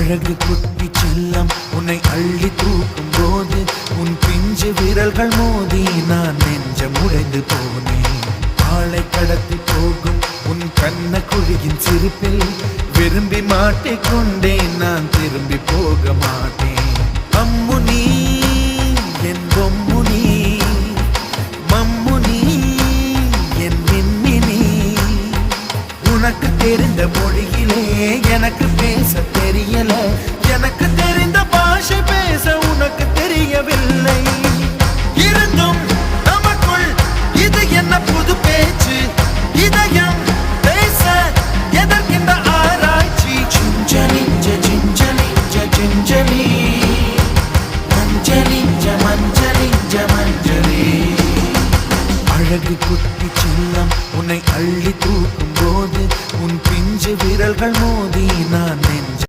அழகு குட்டி செல்லம் உன்னை அள்ளி தூக்கும் போது உன் பிஞ்சு விரல்கள் மோதி நான் நெஞ்சம் உடைந்து போனேன். ஆளை கடத்தி போகும் உன் கண்ண குழியின் சிரிப்பில் விரும்பி மாட்டிக்கொண்டேன், நான் திரும்பி போக மாட்டேன். அம்முனி என் பொம்முனி, மம்முனி என் மின்மினி, உனக்கு தெரிந்த மொழியிலே எனக்கு பேச தெரியல.